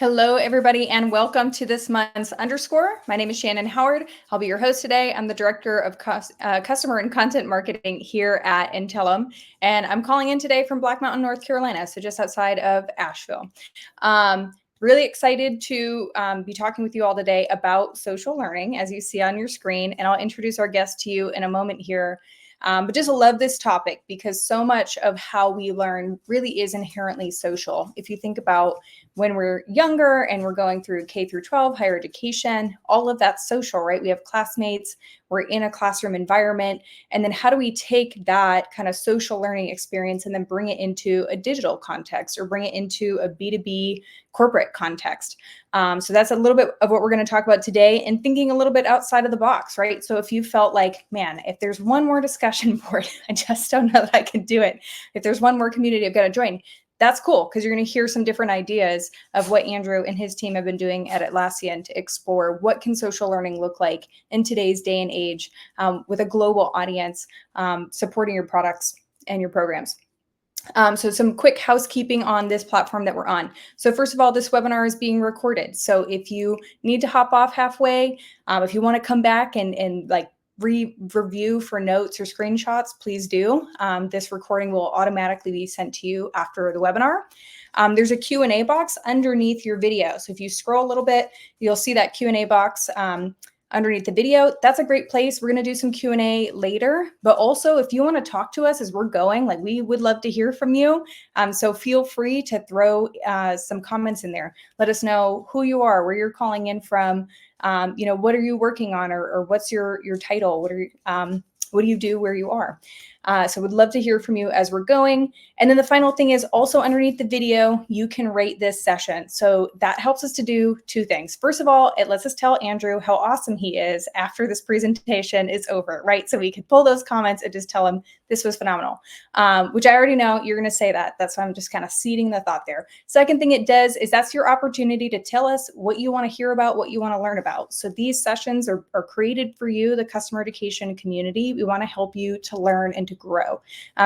Hello, everybody, and welcome to this month's Underscore. My name is Shannon Howard. I'll be your host today. I'm the Director of Customer and Content Marketing here at Intellum, and I'm calling in today from Black Mountain, North Carolina, so just outside of Asheville. Really excited to be talking with you all today about social learning, as you see on your screen, and I'll introduce our guest to you in a moment here. But just love this topic because so much of how we learn really is inherently social. If you think about when we're younger and we're going through K through 12, higher education, all of that's social, right? We have classmates, we're in a classroom environment. And then how do we take that kind of social learning experience and then bring it into a digital context or bring it into a B2B corporate context? So that's a little bit of what we're going to talk about today and thinking a little bit outside of the box, right? So if you felt like, man, if there's one more discussion board, I just don't know that I can do it. If there's one more community I've got to join, that's cool because you're going to hear some different ideas of what Andrew and his team have been doing at Atlassian to explore what can social learning look like in today's day and age with a global audience supporting your products and your programs. So some quick housekeeping on this platform that we're on. So first of all, this webinar is being recorded. So if you need to hop off halfway, if you want to come back and like review for notes or screenshots, please do. This recording will automatically be sent to you after the webinar. There's a Q&A box underneath your video. So if you scroll a little bit, you'll see that Q&A box underneath the video. That's a great place. We're going to do some Q&A later, but also if you want to talk to us as we're going, like we would love to hear from you. So feel free to throw some comments in there. Let us know who you are, where you're calling in from, what are you working on, or what's your title? What do you do where you are? So we'd love to hear from you as we're going. And then the final thing is also underneath the video, you can rate this session. So that helps us to do two things. First of all, it lets us tell Andrew how awesome he is after this presentation is over, right? So we could pull those comments and just tell him this was phenomenal, which I already know you're going to say that. That's why I'm just kind of seeding the thought there. Second thing it does is that's your opportunity to tell us what you want to hear about, what you want to learn about. So these sessions are created for you, the customer education community. We want to help you to learn and to grow.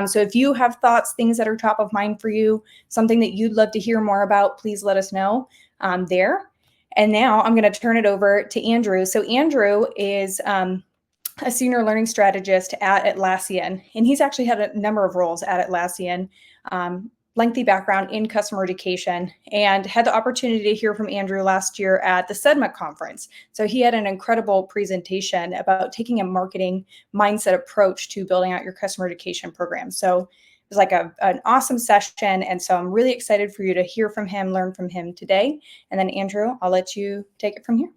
So if you have thoughts, things that are top of mind for you, something that you'd love to hear more about, please let us know there. And now I'm going to turn it over to Andrew. So Andrew is a senior learning strategist at Atlassian, and he's actually had a number of roles at Atlassian, lengthy background in customer education, and had the opportunity to hear from Andrew last year at the SEDMA conference. So he had an incredible presentation about taking a marketing mindset approach to building out your customer education program. So it was like an awesome session. And so I'm really excited for you to hear from him, learn from him today. And then Andrew, I'll let you take it from here.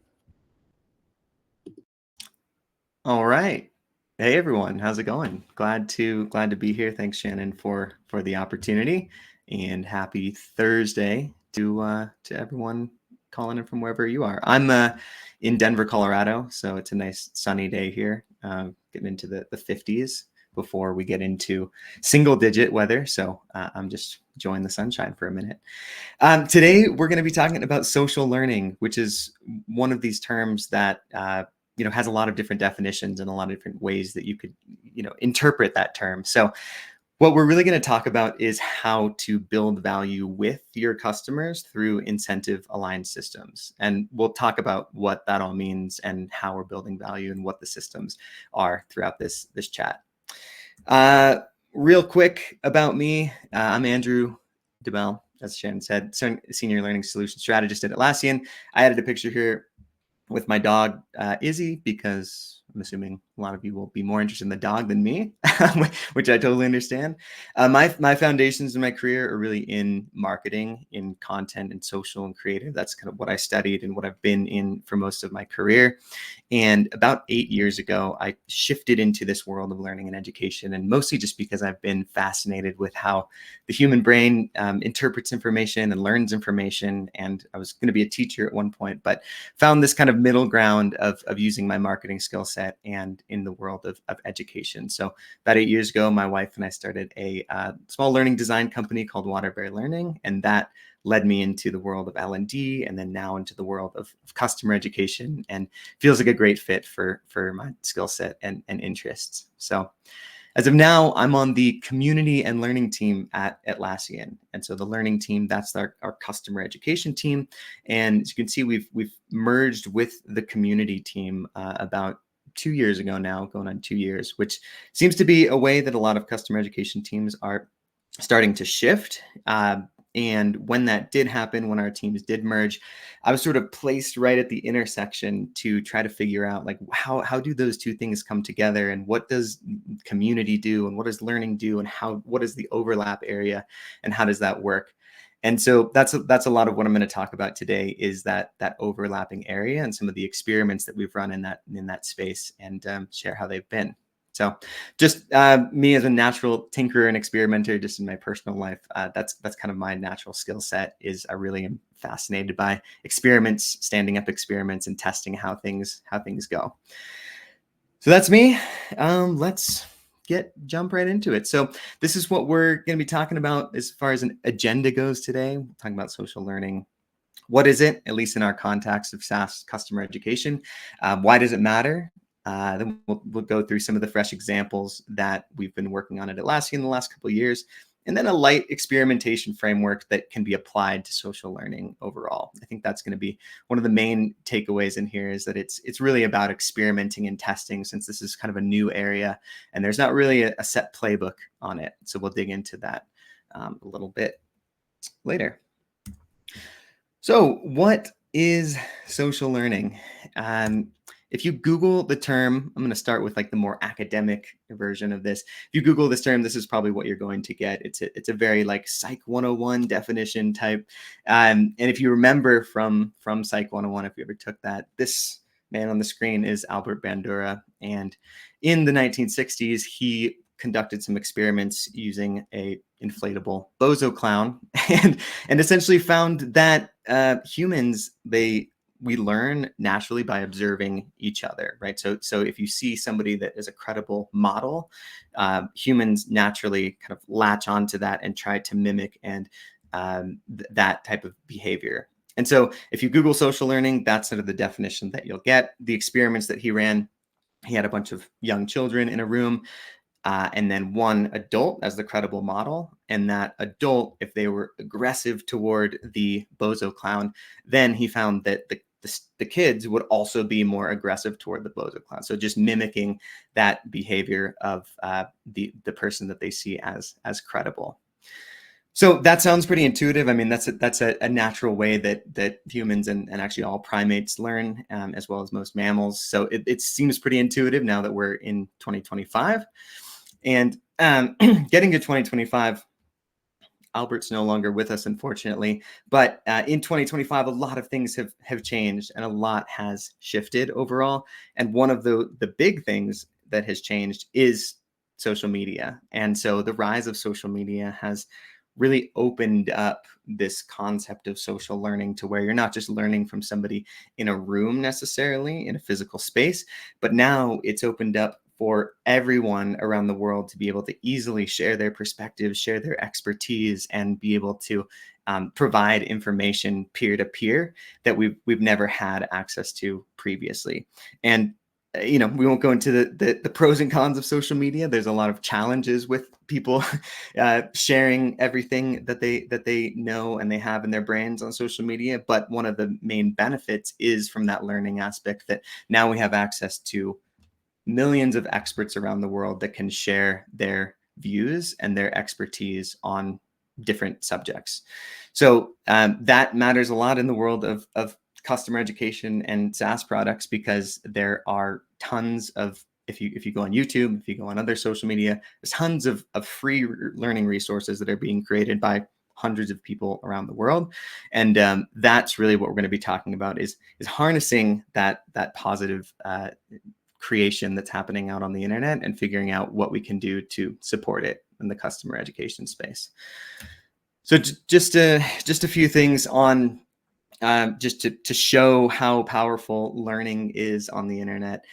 All right. Hey everyone, how's it going? Glad to be here. Thanks, Shannon, for the opportunity, and happy Thursday to everyone calling in from wherever you are. I'm in Denver, Colorado, so it's a nice sunny day here, getting into the 50s before we get into single-digit weather. So I'm just enjoying the sunshine for a minute. Today we're going to be talking about social learning, which is one of these terms that has a lot of different definitions and a lot of different ways that you could, interpret that term. So what we're really going to talk about is how to build value with your customers through incentive aligned systems. And we'll talk about what that all means and how we're building value and what the systems are throughout this chat. Real quick about me, I'm Andrew DeBell, as Shannon said, Senior Learning Solutions Strategist at Atlassian. I added a picture here with my dog, Izzy, because I'm assuming a lot of you will be more interested in the dog than me, which I totally understand. My foundations in my career are really in marketing, in content and social and creative. That's kind of what I studied and what I've been in for most of my career. And about 8 years ago, I shifted into this world of learning and education, and mostly just because I've been fascinated with how the human brain interprets information and learns information. And I was going to be a teacher at one point, but found this kind of middle ground of using my marketing skill set and in the world of education. So about 8 years ago, my wife and I started a small learning design company called Waterbury Learning, and that led me into the world of L&D and then now into the world of customer education, and feels like a great fit for my skill set and interests. So As of now, I'm on the community and learning team at Atlassian. And so the learning team, that's our customer education team. And as you can see, we've merged with the community team about 2 years ago now, going on 2 years, which seems to be a way that a lot of customer education teams are starting to shift. And when that did happen, when our teams did merge, I was sort of placed right at the intersection to try to figure out, like, how do those two things come together, and what does community do, and what does learning do, and what is the overlap area, and how does that work? And so that's a lot of what I'm going to talk about today, is that overlapping area and some of the experiments that we've run in that space, and share how they've been. So just me as a natural tinkerer and experimenter, just in my personal life, that's kind of my natural skill set. Is I really am fascinated by experiments, standing up experiments, and testing how things go. So that's me. Let's jump right into it. So this is what we're going to be talking about as far as an agenda goes today. We're talking about social learning. What is it, at least in our context of SaaS customer education? Why does it matter? Then we'll go through some of the fresh examples that we've been working on at Atlassian in the last couple of years, and then a light experimentation framework that can be applied to social learning overall. I think that's going to be one of the main takeaways in here, is that it's really about experimenting and testing, since this is kind of a new area and there's not really a set playbook on it. So we'll dig into that a little bit later. So what is social learning? If you Google the term, I'm going to start with like the more academic version of this. If you Google this term, this is probably what you're going to get. It's a very like Psych 101 definition type. And if you remember from Psych 101, if you ever took that, this man on the screen is Albert Bandura. And in the 1960s, he conducted some experiments using a inflatable bozo clown, and essentially found that humans, we learn naturally by observing each other, right? So if you see somebody that is a credible model, humans naturally kind of latch onto that and try to mimic and that type of behavior. And so if you Google social learning, that's sort of the definition that you'll get. The experiments that he ran, he had a bunch of young children in a room, and then one adult as the credible model. And that adult, if they were aggressive toward the bozo clown, then he found that the kids would also be more aggressive toward the bozo clown. So just mimicking that behavior of the person that they see as credible. So that sounds pretty intuitive. I mean, that's a natural way that humans and actually all primates learn, as well as most mammals. So it seems pretty intuitive now that we're in 2025. And getting to 2025, Albert's no longer with us, unfortunately. But in 2025, a lot of things have changed, and a lot has shifted overall. And one of the big things that has changed is social media. And so the rise of social media has really opened up this concept of social learning to where you're not just learning from somebody in a room necessarily, in a physical space, but now it's opened up for everyone around the world to be able to easily share their perspectives, share their expertise, and be able to provide information peer-to-peer that we've never had access to previously. And we won't go into the pros and cons of social media. There's a lot of challenges with people sharing everything that they know and they have in their brains on social media. But one of the main benefits is from that learning aspect, that now we have access to millions of experts around the world that can share their views and their expertise on different subjects. So that matters a lot in the world of customer education and SaaS products, because there are tons of, if you go on YouTube, if you go on other social media, there's tons of free learning resources that are being created by hundreds of people around the world. And that's really what we're going to be talking about, is harnessing that positive creation that's happening out on the internet, and figuring out what we can do to support it in the customer education space. So just a few things on just to show how powerful learning is on the internet.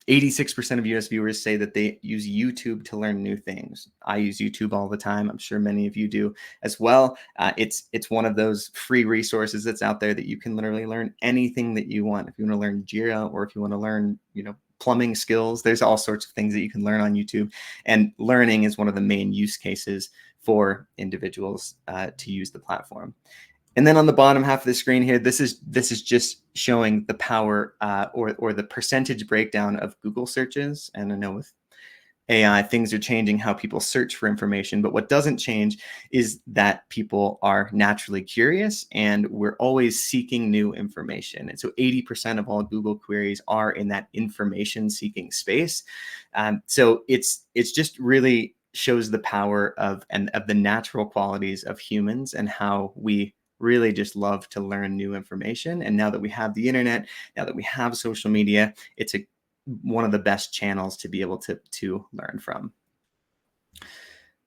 86% of US viewers say that they use YouTube to learn new things. I use YouTube all the time. I'm sure many of you do as well. It's one of those free resources that's out there that you can literally learn anything that you want. If you want to learn Jira, or if you want to learn, plumbing skills. There's all sorts of things that you can learn on YouTube, and learning is one of the main use cases for individuals to use the platform. And then on the bottom half of the screen here, this is just showing the power or the percentage breakdown of Google searches. And I know with AI, things are changing how people search for information, but what doesn't change is that people are naturally curious and we're always seeking new information. And so 80% of all Google queries are in that information seeking space. So it's just really shows the power of the natural qualities of humans and how we really just love to learn new information. And now that we have the internet, now that we have social media, it's one of the best channels to be able to learn from.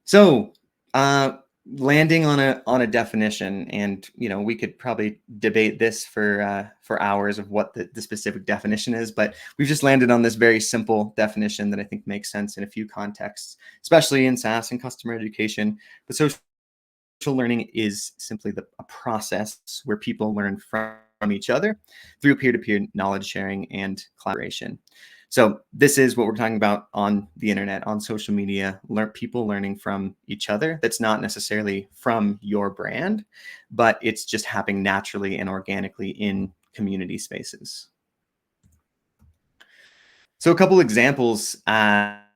So landing on a definition, and we could probably debate this for hours of what the specific definition is, but we've just landed on this very simple definition that I think makes sense in a few contexts, especially in SaaS and customer education. But social learning is simply a process where people learn from each other through peer-to-peer knowledge sharing and collaboration. So this is what we're talking about on the internet, on social media, people learning from each other. That's not necessarily from your brand, but it's just happening naturally and organically in community spaces. So a couple examples that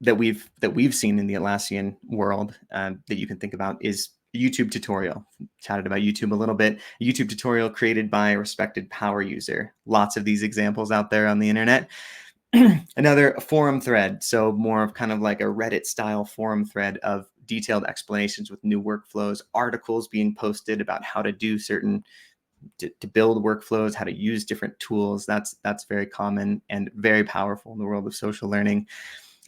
we've seen in the Atlassian world that you can think about is a YouTube tutorial. Chatted about YouTube a little bit. A YouTube tutorial created by a respected power user. Lots of these examples out there on the internet. Another forum thread, so more of kind of like a Reddit style forum thread of detailed explanations with new workflows, articles being posted about how to do to build workflows, how to use different tools. That's very common and very powerful in the world of social learning.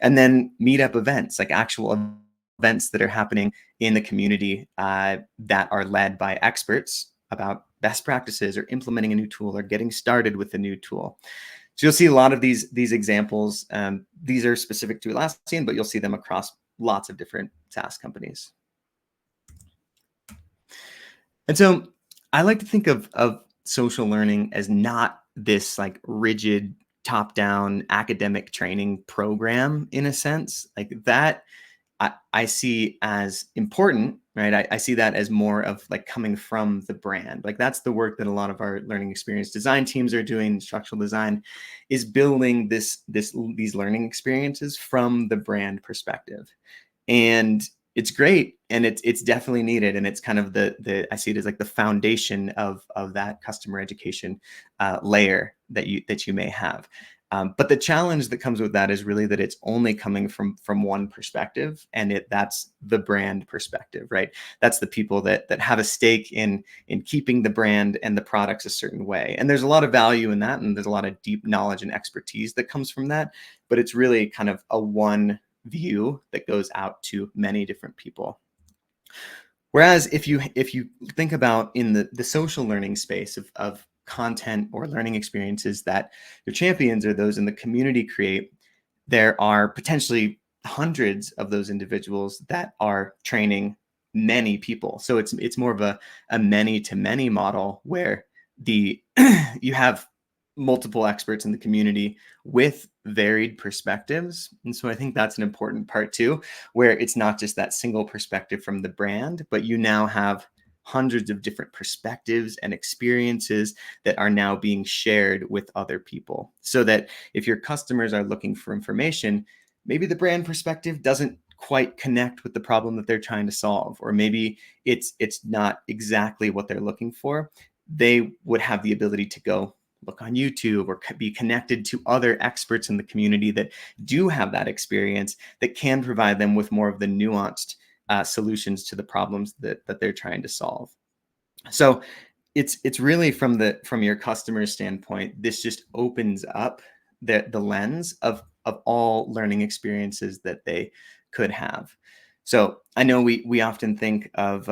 And then meetup events, like actual events that are happening in the community that are led by experts about best practices or implementing a new tool or getting started with a new tool. So you'll see a lot of these examples. These are specific to Atlassian, but you'll see them across lots of different SaaS companies. And so I like to think of social learning as not this like rigid top-down academic training program in a sense. Like that I see as important, right? I see that as more of like coming from the brand. Like that's the work that a lot of our learning experience design teams are doing. Instructional design is building these learning experiences from the brand perspective. And it's great, and it's definitely needed, and it's kind of I see it as like the foundation of that customer education layer that you may have. But the challenge that comes with that is really that it's only coming from one perspective, and that's the brand perspective, right? That's the people that have a stake in keeping the brand and the products a certain way. And there's a lot of value in that, and there's a lot of deep knowledge and expertise that comes from that. But it's really kind of a one view that goes out to many different people. Whereas if you think about in the social learning space of content or learning experiences that your champions or those in the community create, there are potentially hundreds of those individuals that are training many people. So it's more of a many to many model where you have multiple experts in the community with varied perspectives. And so I think that's an important part too, where it's not just that single perspective from the brand, but you now have hundreds of different perspectives and experiences that are now being shared with other people. So that if your customers are looking for information, maybe the brand perspective doesn't quite connect with the problem that they're trying to solve, or maybe it's not exactly what they're looking for. They would have the ability to go look on YouTube or be connected to other experts in the community that do have that experience that can provide them with more of the nuanced solutions to the problems that they're trying to solve. So it's really from your customer's standpoint, this just opens up the lens of all learning experiences that they could have. So I know we often think of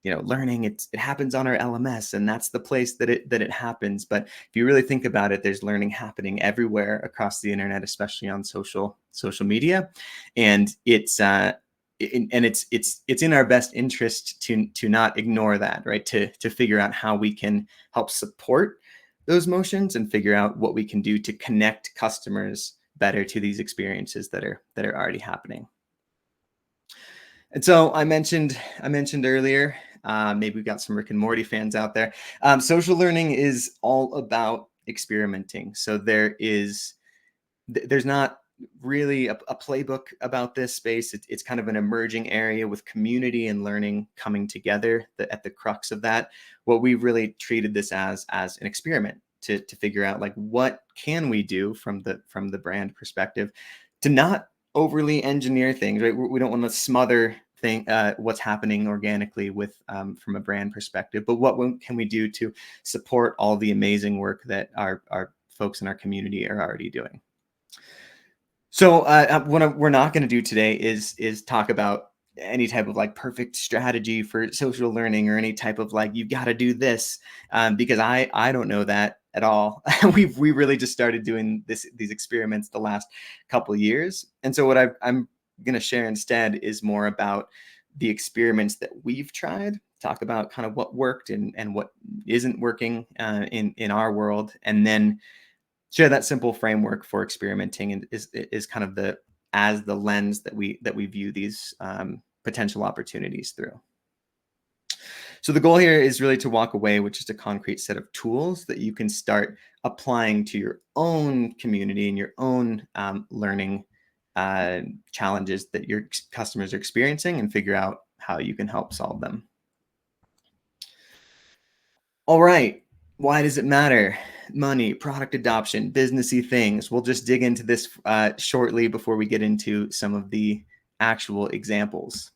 learning, it happens on our LMS, and that's the place that it happens. But if you really think about it, there's learning happening everywhere across the internet, especially on social media, and it's in our best interest to not ignore that, right? To figure out how we can help support those motions and figure out what we can do to connect customers better to these experiences that are already happening. And so I mentioned earlier, maybe we've got some Rick and Morty fans out there. Social learning is all about experimenting. So there's not really a playbook about this space. It's kind of an emerging area with community and learning coming together at the crux of that. What we've really treated this as an experiment to figure out, like, what can we do from the brand perspective to not overly engineer things, right? We don't want to smother what's happening organically with from a brand perspective, but what can we do to support all the amazing work that our folks in our community are already doing. So what we're not going to do today is talk about any type of like perfect strategy for social learning or any type of like, you've got to do this, because I don't know that at all. we really just started doing these experiments the last couple of years. And so what I'm going to share instead is more about the experiments that we've tried, talk about kind of what worked and what isn't working in our world, and then share that simple framework for experimenting, and is kind of the lens that we view these potential opportunities through. So the goal here is really to walk away with just a concrete set of tools that you can start applying to your own community and your own learning challenges that your customers are experiencing, and figure out how you can help solve them. All right. Why does it matter? Money, product adoption, businessy things. We'll just dig into this shortly before we get into some of the actual examples.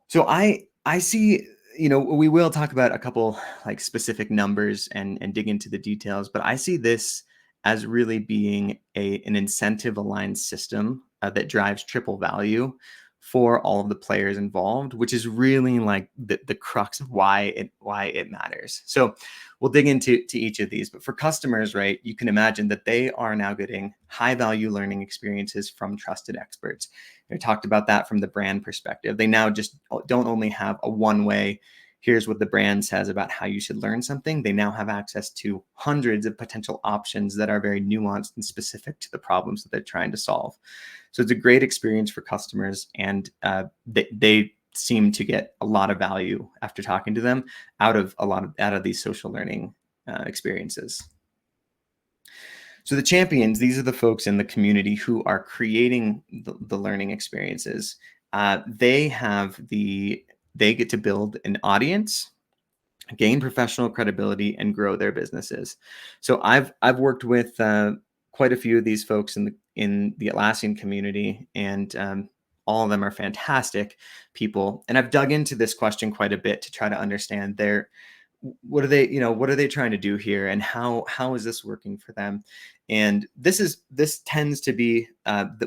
So I see, we will talk about a couple like specific numbers and dig into the details, but I see this as really being an incentive aligned system that drives triple value for all of the players involved, which is really like the crux of why it matters. So we'll dig into each of these, but for customers, right, you can imagine that they are now getting high value learning experiences from trusted experts. I talked about that from the brand perspective. They now just don't only have a one way, here's what the brand says about how you should learn something. They now have access to hundreds of potential options that are very nuanced and specific to the problems that they're trying to solve. So it's a great experience for customers, and they seem to get a lot of value after talking to them out of these social learning experiences. So the champions, these are the folks in the community who are creating the learning experiences. They get to build an audience, gain professional credibility, and grow their businesses. So I've worked with quite a few of these folks in the Atlassian community, and all of them are fantastic people. And I've dug into this question quite a bit to try to understand what are they trying to do here, and how is this working for them? And this tends to be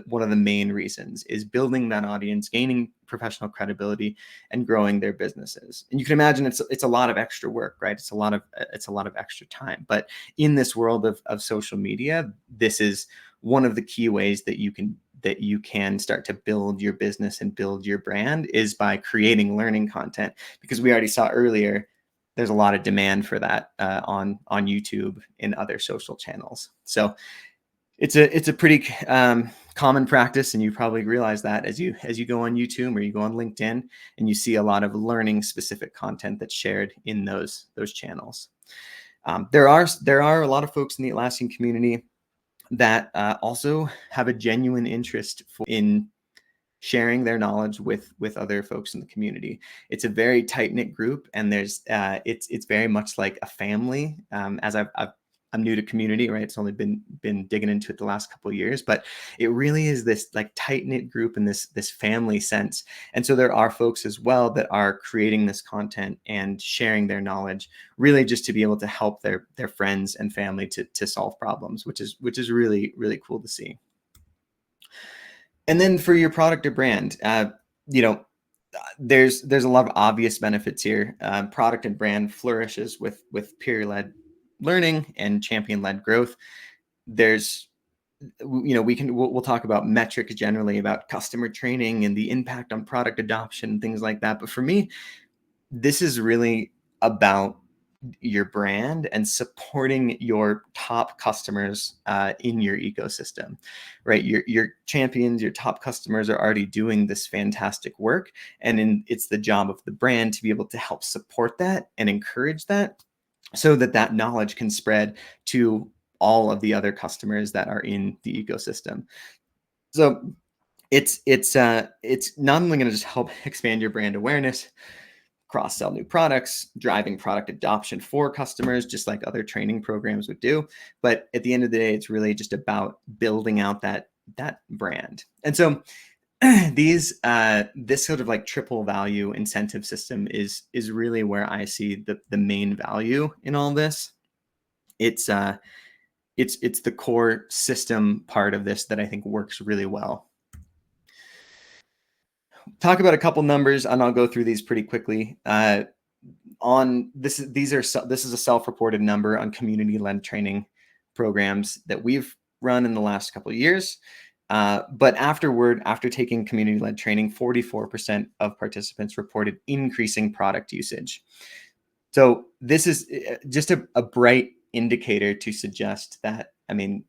one of the main reasons, is building that audience, gaining professional credibility, and growing their businesses. And you can imagine it's a lot of extra work, right? It's a lot of extra time. But in this world of social media, this is one of the key ways that you can start to build your business and build your brand, is by creating learning content. Because we already saw earlier, there's a lot of demand for that on YouTube and other social channels. So it's a pretty common practice, and you probably realize that as you go on YouTube or you go on LinkedIn, and you see a lot of learning specific content that's shared in those channels. There are a lot of folks in the Atlassian community that also have a genuine interest in sharing their knowledge with other folks in the community. It's a very tight knit group, and there's it's very much like a family. As I'm new to community, right? It's only been digging into it the last couple of years, but it really is this like tight knit group and this family sense. And so there are folks as well that are creating this content and sharing their knowledge, really just to be able to help their friends and family to solve problems, which is really, really cool to see. And then for your product or brand, there's a lot of obvious benefits here. Product and brand flourishes with peer-led learning and champion-led growth. There's, we'll talk about metrics generally, about customer training and the impact on product adoption, things like that. But for me, this is really about your brand and supporting your top customers in your ecosystem, right? Your champions, your top customers are already doing this fantastic work, and it's the job of the brand to be able to help support that and encourage that, so that that knowledge can spread to all of the other customers that are in the ecosystem. So it's not only going to just help expand your brand awareness, cross-sell new products, driving product adoption for customers, just like other training programs would do. But at the end of the day, it's really just about building out that brand. And so this sort of like triple value incentive system is really where I see the main value in all this. It's the core system part of this that I think works really well. Talk about a couple numbers, and I'll go through these pretty quickly. This is a self-reported number on community-led training programs that we've run in the last couple of years. But after taking community-led training, 44% of participants reported increasing product usage. So this is just a bright indicator to suggest that, I mean,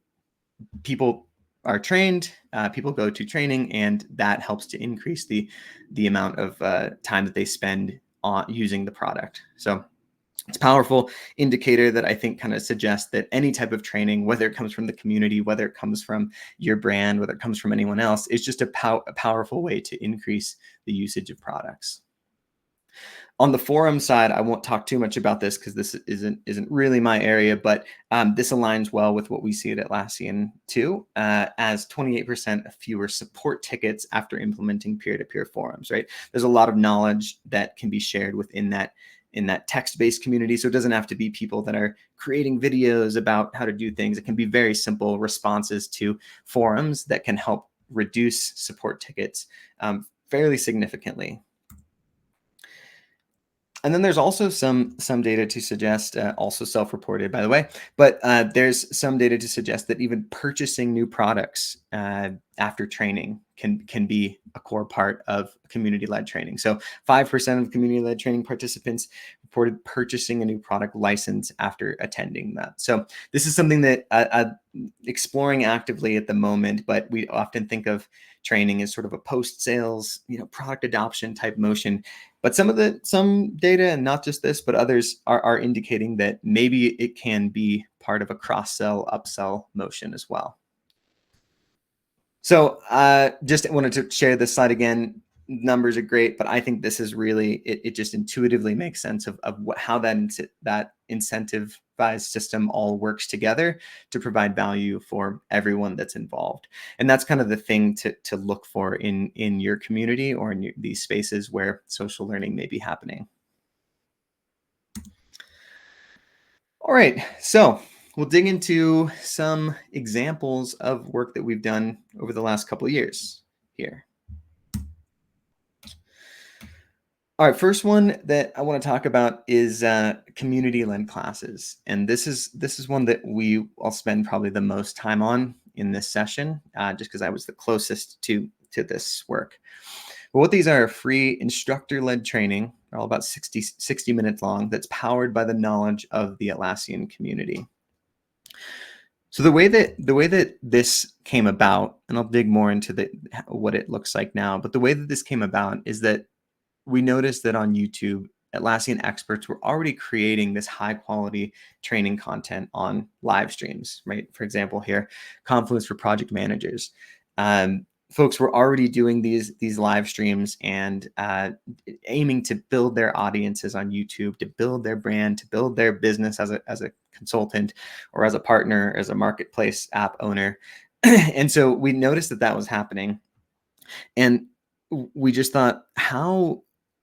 people are trained, people go to training, and that helps to increase the amount of time that they spend on using the product. So it's a powerful indicator that I think kind of suggests that any type of training, whether it comes from the community, whether it comes from your brand, whether it comes from anyone else, is just a powerful way to increase the usage of products. On the forum side, I won't talk too much about this because this isn't really my area, but this aligns well with what we see at Atlassian too, as 28% fewer support tickets after implementing peer-to-peer forums, right? There's a lot of knowledge that can be shared within that text-based community. So it doesn't have to be people that are creating videos about how to do things. It can be very simple responses to forums that can help reduce support tickets fairly significantly. And then there's also some data to suggest, also self-reported, by the way, but there's some data to suggest that even purchasing new products after training can be a core part of community-led training. So 5% of community-led training participants reported purchasing a new product license after attending that. So this is something that I'm exploring actively at the moment, but we often think of training as sort of a post-sales, product adoption type motion. But some data, and not just this, but others are indicating that maybe it can be part of a cross-sell, upsell motion as well. So just wanted to share this slide again. Numbers are great, but I think this is really, it just intuitively makes sense of how that incentivized system all works together to provide value for everyone that's involved. And that's kind of the thing to look for in your community or in these spaces where social learning may be happening. All right, so we'll dig into some examples of work that we've done over the last couple of years here. All right, first one that I want to talk about is community-led classes, and this is one that I'll spend probably the most time on in this session, just because I was the closest to this work. But what these are free instructor-led training. They're all about 60 minutes long. That's powered by the knowledge of the Atlassian community. So the way that this came about, and I'll dig more into what it looks like now, but the way that this came about is that we noticed that on YouTube, Atlassian experts were already creating this high quality training content on live streams, right? For example, here, Confluence for project managers. Folks were already doing these live streams and aiming to build their audiences on YouTube, to build their brand, to build their business as a consultant or as a partner, as a marketplace app owner. And so we noticed that was happening. And we just thought, how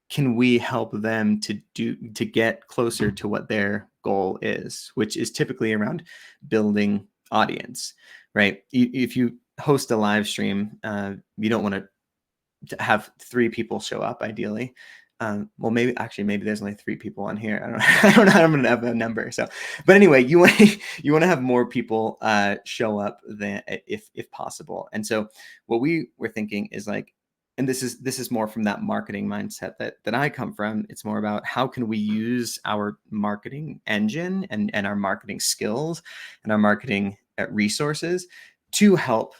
can we help them to get closer to what their goal is, which is typically around building audience, right? If you host a live stream, you don't want to have 3 people show up ideally. Well, maybe there's only 3 people on here. I don't know how I'm going to have a number. So, but anyway, you want to have more people show up than if possible. And so what we were thinking is like, and this is more from that marketing mindset that I come from. It's more about how can we use our marketing engine and our marketing skills and our marketing resources to help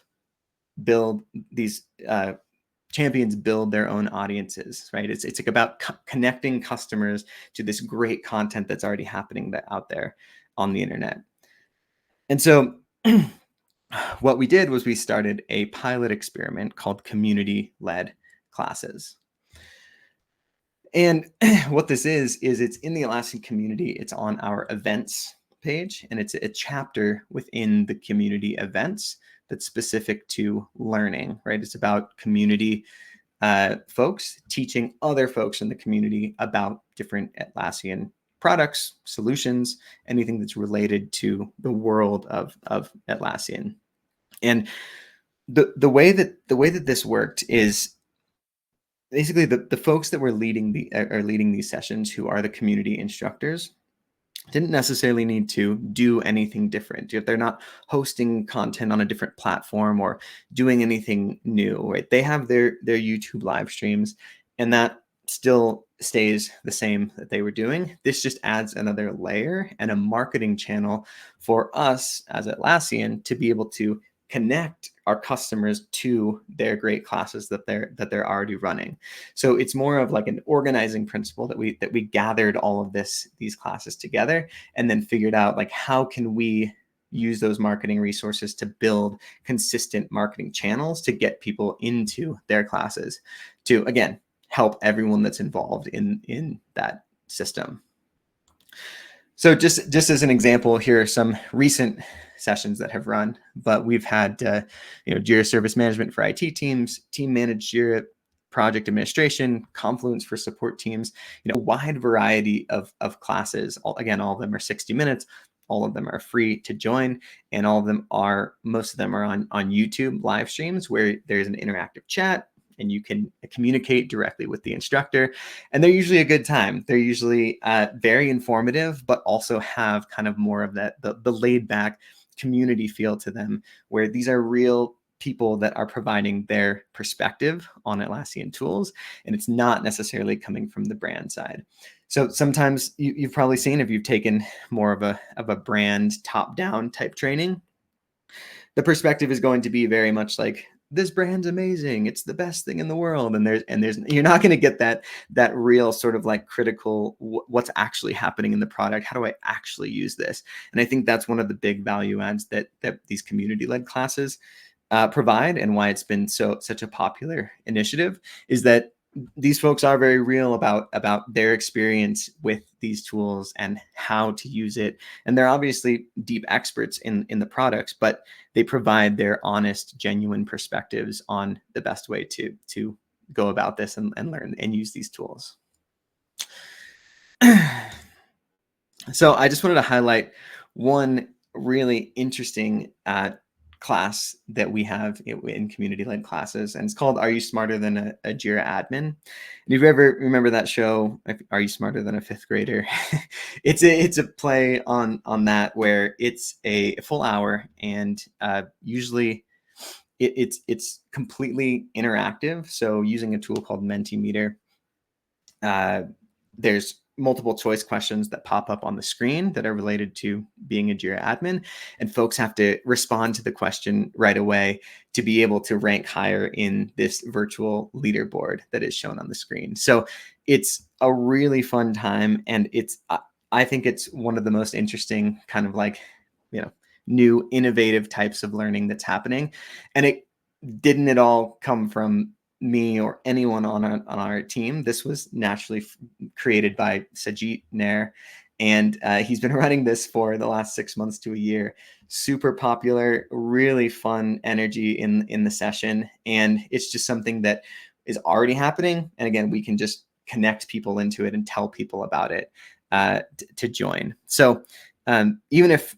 build these champions build their own audiences, right? It's like about connecting customers to this great content that's already happening out there on the internet. And so what we did was we started a pilot experiment called community-led classes. And what this is it's in the Atlassian community. It's on our events page, and it's a chapter within the community events that's specific to learning, right? It's about community folks teaching other folks in the community about different Atlassian products, solutions, anything that's related to the world of Atlassian. And the way that this worked is basically the folks that were leading these sessions, who are the community instructors, didn't necessarily need to do anything different. If they're not hosting content on a different platform or doing anything new, right? They have their YouTube live streams, and that still stays the same that they were doing. This just adds another layer and a marketing channel for us as Atlassian to be able to connect our customers to their great classes that they're already running. So it's more of like an organizing principle that we gathered all of these classes together and then figured out like how can we use those marketing resources to build consistent marketing channels to get people into their classes, to again help everyone that's involved in that system. So just as an example, here are some recent sessions that have run, but we've had Jira Service Management for IT teams, Team Managed Jira, Project Administration, Confluence for support teams, a wide variety of classes. All of them are 60 minutes. All of them are free to join, and most of them are on YouTube live streams where there's an interactive chat and you can communicate directly with the instructor. And they're usually a good time. They're usually very informative, but also have kind of more of the laid back community feel to them, where these are real people that are providing their perspective on Atlassian tools, and it's not necessarily coming from the brand side. So sometimes you've probably seen, if you've taken more of a brand top-down type training, the perspective is going to be very much like, this brand's amazing, it's the best thing in the world, and there's you're not going to get that real sort of like critical what's actually happening in the product. How do I actually use this? And I think that's one of the big value adds that these community-led classes provide, and why it's been such a popular initiative, is that these folks are very real about their experience with these tools and how to use it. And they're obviously deep experts in the products, but they provide their honest, genuine perspectives on the best way to go about this and learn and use these tools. So I just wanted to highlight one really interesting class that we have in community-led classes, and it's called Are You Smarter Than a Jira Admin? And if you ever remember that show, Are You Smarter Than a Fifth Grader? It's a play on that, where it's a full hour, and usually it's completely interactive. So using a tool called Mentimeter, there's multiple choice questions that pop up on the screen that are related to being a Jira admin, and folks have to respond to the question right away to be able to rank higher in this virtual leaderboard that is shown on the screen. So it's a really fun time, and I think it's one of the most interesting kind of like, new innovative types of learning that's happening. And it didn't at all come from me or anyone on our team. This was naturally created by Sajid Nair, and he's been running this for the last 6 months to a year. Super popular, really fun energy in the session, and it's just something that is already happening. And again, we can just connect people into it and tell people about it to join. So even if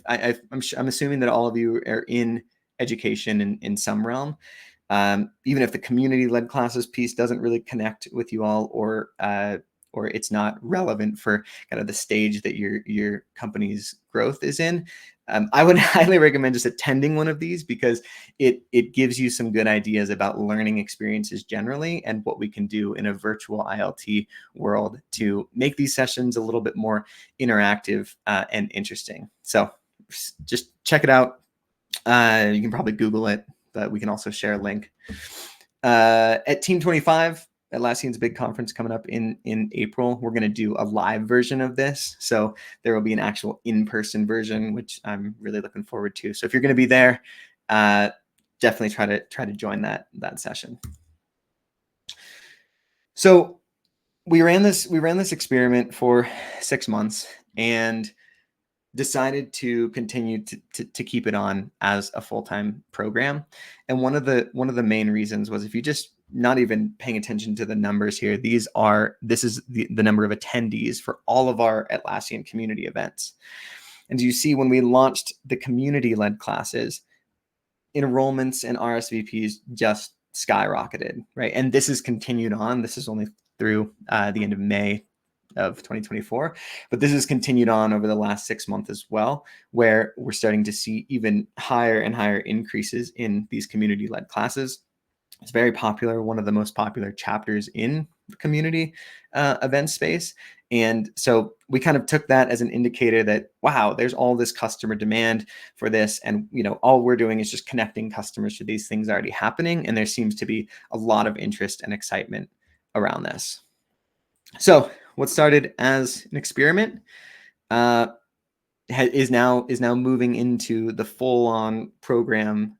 I'm assuming that all of you are in education in some realm. Even if the community-led classes piece doesn't really connect with you all, or it's not relevant for kind of the stage that your company's growth is in, I would highly recommend just attending one of these, because it gives you some good ideas about learning experiences generally and what we can do in a virtual ILT world to make these sessions a little bit more interactive and interesting. So just check it out. You can probably Google it, but we can also share a link. At Team 25, Atlassian's big conference coming up in April, we're going to do a live version of this. So there will be an actual in-person version, which I'm really looking forward to. So if you're going to be there, definitely try to join that session. So we ran this experiment for 6 months and decided to continue to keep it on as a full-time program. And one of the main reasons was, if you just not even paying attention to the numbers here, this is the number of attendees for all of our Atlassian community events. And you see, when we launched the community-led classes, enrollments and RSVPs just skyrocketed, right? And this has continued on. This is only through the end of May of 2024, but this has continued on over the last 6 months as well, where we're starting to see even higher and higher increases in these community-led classes. It's very popular, one of the most popular chapters in the community event space. And so we kind of took that as an indicator that, wow, there's all this customer demand for this. And, all we're doing is just connecting customers to these things already happening. And there seems to be a lot of interest and excitement around this. So what started as an experiment is now moving into the full-on program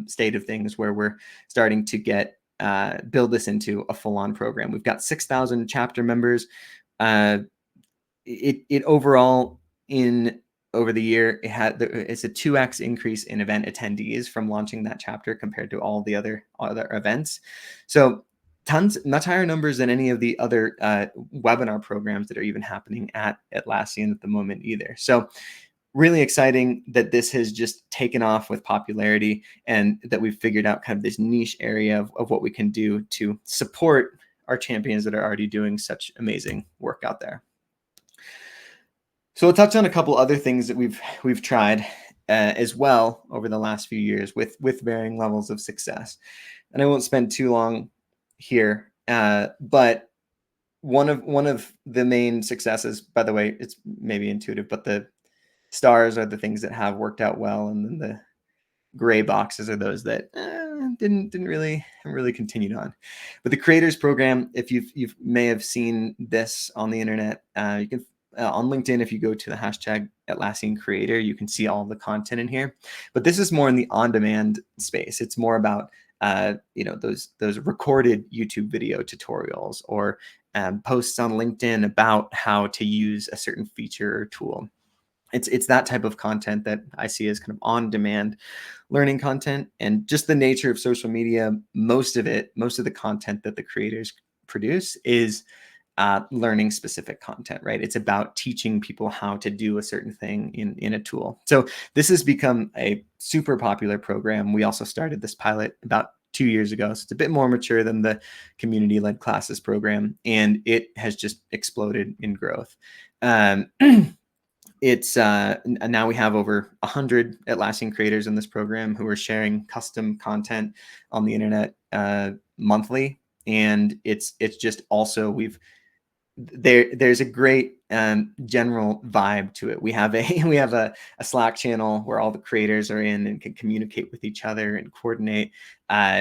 state of things, where we're starting to build this into a full-on program. We've got 6,000 chapter members. It overall, over the year, it's a 2x increase in event attendees from launching that chapter compared to all the other events. So much higher numbers than any of the other webinar programs that are even happening at Atlassian at the moment either. So really exciting that this has just taken off with popularity, and that we've figured out kind of this niche area of what we can do to support our champions that are already doing such amazing work out there. So we'll touch on a couple other things that we've tried as well over the last few years with varying levels of success. And I won't spend too long here, but one of the main successes, by the way, it's maybe intuitive, but the stars are the things that have worked out well, and then the gray boxes are those that didn't really continued on. But the creators program, if you may have seen this on the internet, you can on LinkedIn, if you go to the hashtag Atlassian Creator, you can see all the content in here. But this is more in the on-demand space. It's more about those recorded YouTube video tutorials, or posts on LinkedIn about how to use a certain feature or tool. It's that type of content that I see as kind of on-demand learning content. And just the nature of social media, most of the content that the creators produce is learning specific content, right? It's about teaching people how to do a certain thing in a tool. So this has become a super popular program. We also started this pilot about 2 years ago. So it's a bit more mature than the community-led classes program, and it has just exploded in growth. It's now we have over 100 Atlassian creators in this program who are sharing custom content on the internet monthly. And it's just also there's a great general vibe to it. We have a Slack channel where all the creators are in and can communicate with each other and coordinate.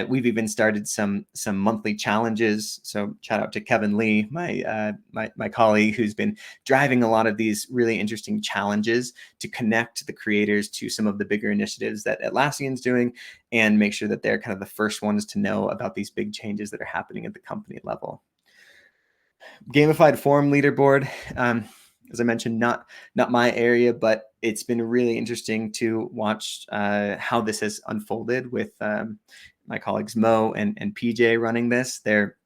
We've even started some monthly challenges. So shout out to Kevin Lee, my colleague, who's been driving a lot of these really interesting challenges to connect the creators to some of the bigger initiatives that Atlassian's doing, and make sure that they're kind of the first ones to know about these big changes that are happening at the company level. Gamified forum leaderboard, as I mentioned, not my area, but it's been really interesting to watch how this has unfolded with my colleagues Mo and PJ running this. There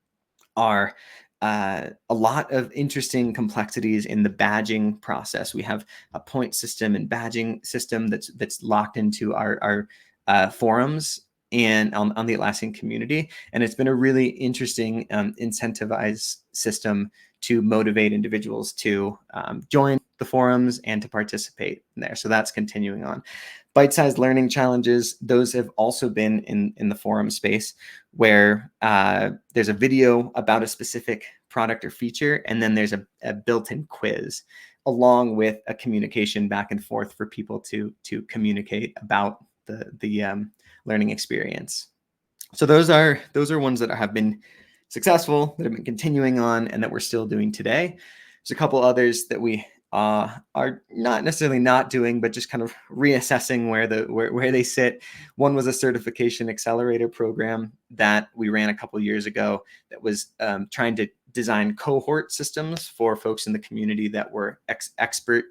are a lot of interesting complexities in the badging process. We have a point system and badging system that's locked into our forums and on the Atlassian community. And it's been a really interesting incentivized system to motivate individuals to join the forums and to participate in there. So that's continuing on. Bite-sized learning challenges, those have also been in the forum space where there's a video about a specific product or feature, and then there's a built-in quiz along with a communication back and forth for people to communicate about the learning experience. So those are ones that have been successful, that have been continuing on, and that we're still doing today. There's a couple others that we are not necessarily not doing, but just kind of reassessing where they sit. One was a certification accelerator program that we ran a couple years ago that was trying to design cohort systems for folks in the community that were expert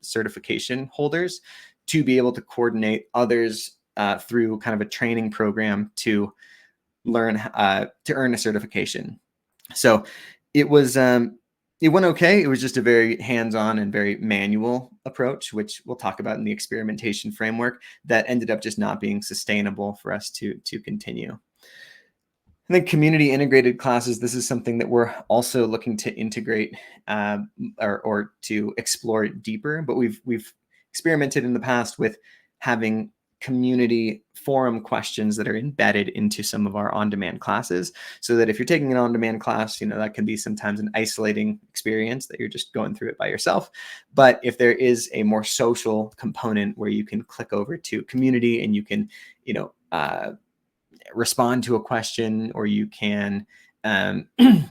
certification holders to be able to coordinate others through kind of a training program to learn to earn a certification. So it was it went okay. It was just a very hands-on and very manual approach, which we'll talk about in the experimentation framework, that ended up just not being sustainable for us to continue. And then community integrated classes. This is something that we're also looking to integrate or to explore deeper. But we've experimented in the past with having community forum questions that are embedded into some of our on-demand classes, so that if you're taking an on-demand class, that can be sometimes an isolating experience that you're just going through it by yourself. But if there is a more social component where you can click over to community and you can, respond to a question, or you can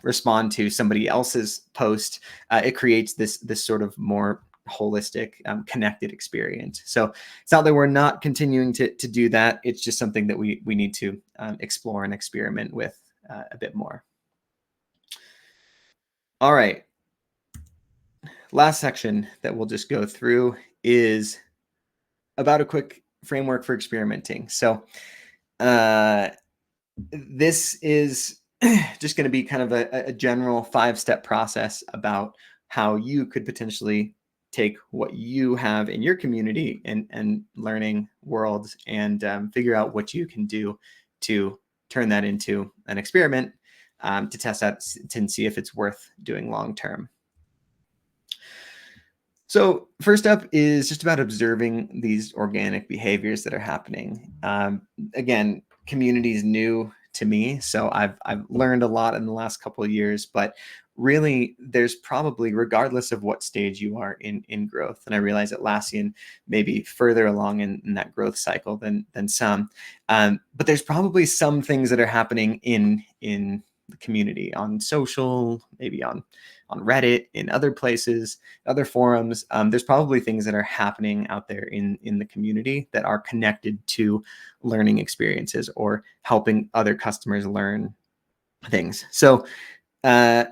respond to somebody else's post, it creates this sort of more holistic, connected experience. So it's not that we're not continuing to do that. It's just something that we need to explore and experiment with a bit more. All right. Last section that we'll just go through is about a quick framework for experimenting. So this is just going to be kind of a general 5-step process about how you could potentially take what you have in your community and learning world and figure out what you can do to turn that into an experiment to test out and see if it's worth doing long term. So first up is just about observing these organic behaviors that are happening. Again, community is new to me, so I've learned a lot in the last couple of years, but really there's probably, regardless of what stage you are in growth, and I realize Atlassian may be further along in that growth cycle than some, but there's probably some things that are happening in the community, on social, maybe on Reddit, in other places, other forums. There's probably things that are happening out there in the community that are connected to learning experiences or helping other customers learn things. So, as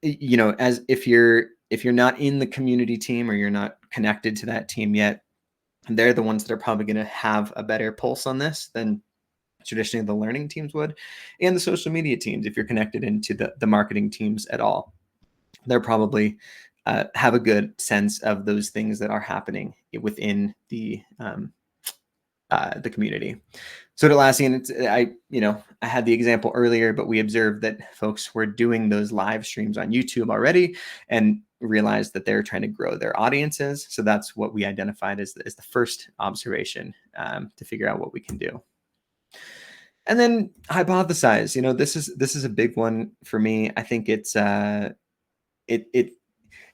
if you're not in the community team, or you're not connected to that team yet, they're the ones that are probably going to have a better pulse on this than traditionally the learning teams would, and the social media teams. If you're connected into the marketing teams at all, they're probably have a good sense of those things that are happening within the community. So at Atlassian, I had the example earlier, but we observed that folks were doing those live streams on YouTube already and realized that they're trying to grow their audiences. So that's what we identified as the first observation to figure out what we can do. And then hypothesize. This is a big one for me. I think it's it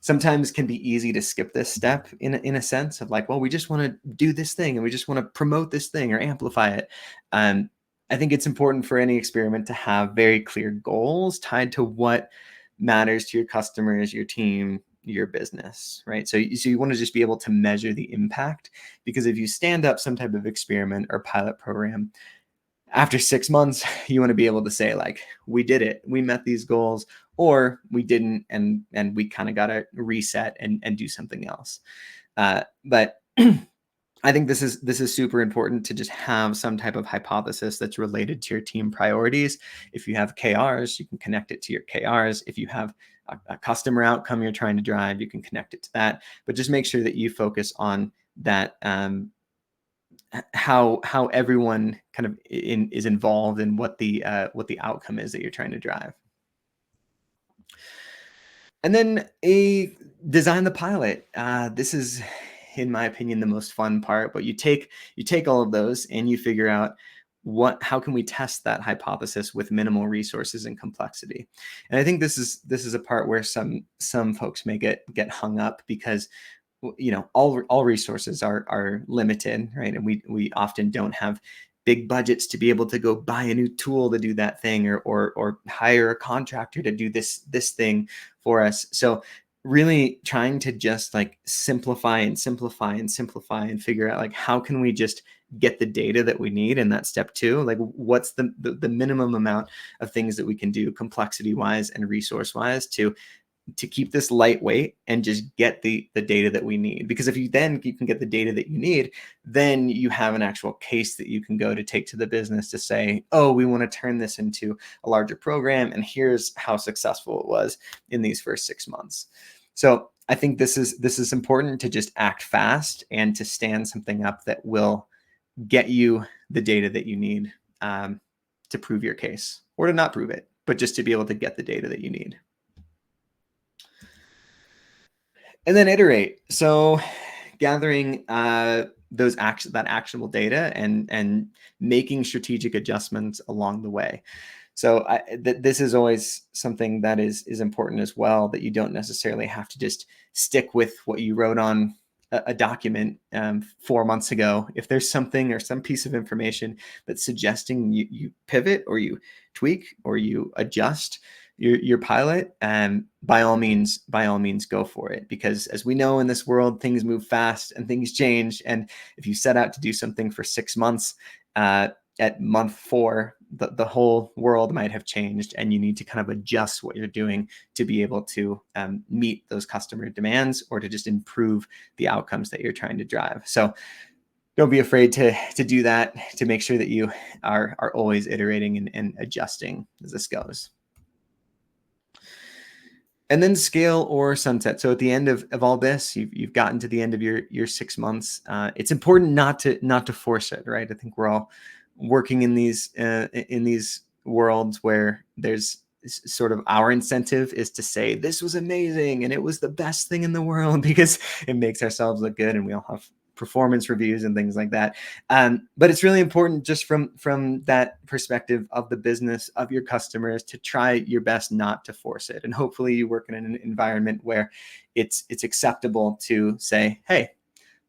sometimes can be easy to skip this step in a sense of like, well, we just want to do this thing and we just want to promote this thing or amplify it. I think it's important for any experiment to have very clear goals tied to what matters to your customers, your team, your business, right? So you want to just be able to measure the impact, because if you stand up some type of experiment or pilot program, after 6 months, you want to be able to say, like, we did it, we met these goals, or we didn't, and we kind of got to reset and do something else. But I think this is super important to just have some type of hypothesis that's related to your team priorities. If you have KRs, you can connect it to your KRs. If you have a customer outcome you're trying to drive, you can connect it to that. But just make sure that you focus on that, how everyone kind of is involved in what the outcome is that you're trying to drive. And then design the pilot. This is, in my opinion, the most fun part. But you take all of those and you figure out how can we test that hypothesis with minimal resources and complexity. And I think this is a part where some folks may get hung up, because all resources are limited, right? And we often don't have big budgets to be able to go buy a new tool to do that thing, or hire a contractor to do this thing for us. So really trying to just like simplify and figure out like how can we just get the data that we need in that step 2, like what's the minimum amount of things that we can do complexity wise and resource wise to keep this lightweight and just get the data that we need. Because if you can get the data that you need, then you have an actual case that you can go to take to the business to say, oh, we want to turn this into a larger program, and here's how successful it was in these first 6 months. So I think this is important, to just act fast and to stand something up that will get you the data that you need to prove your case, or to not prove it, but just to be able to get the data that you need. And then iterate. So gathering that actionable data and making strategic adjustments along the way. So this is always something that is important as well, that you don't necessarily have to just stick with what you wrote on a document 4 months ago. If there's something or some piece of information that's suggesting you pivot, or you tweak, or you adjust your pilot, and by all means go for it. Because as we know, in this world, things move fast and things change. And if you set out to do something for 6 months, at month 4, the whole world might have changed, and you need to kind of adjust what you're doing to be able to meet those customer demands, or to just improve the outcomes that you're trying to drive. So don't be afraid to do that, to make sure that you are always iterating and adjusting as this goes. And then scale or sunset. So at the end of all this, you've gotten to the end of your 6 months. It's important not to force it, right? I think we're all working in these worlds where there's sort of our incentive is to say this was amazing and it was the best thing in the world, because it makes ourselves look good, and we all have performance reviews and things like that. But it's really important, just from that perspective of the business, of your customers, to try your best not to force it. And hopefully you work in an environment where it's acceptable to say, hey,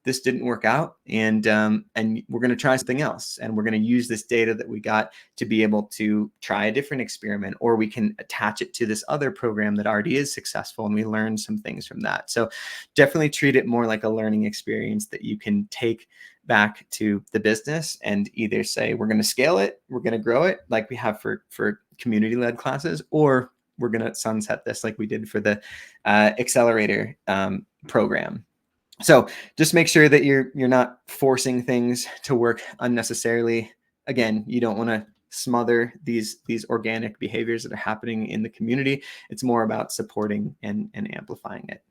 this didn't work out, and we're going to try something else, and we're going to use this data that we got to be able to try a different experiment, or we can attach it to this other program that already is successful, and we learn some things from that. So definitely treat it more like a learning experience that you can take back to the business and either say, we're going to scale it, we're going to grow it like we have for community-led classes, or we're going to sunset this like we did for the accelerator program. So just make sure that you're not forcing things to work unnecessarily. Again, you don't want to smother these organic behaviors that are happening in the community. It's more about supporting and amplifying it.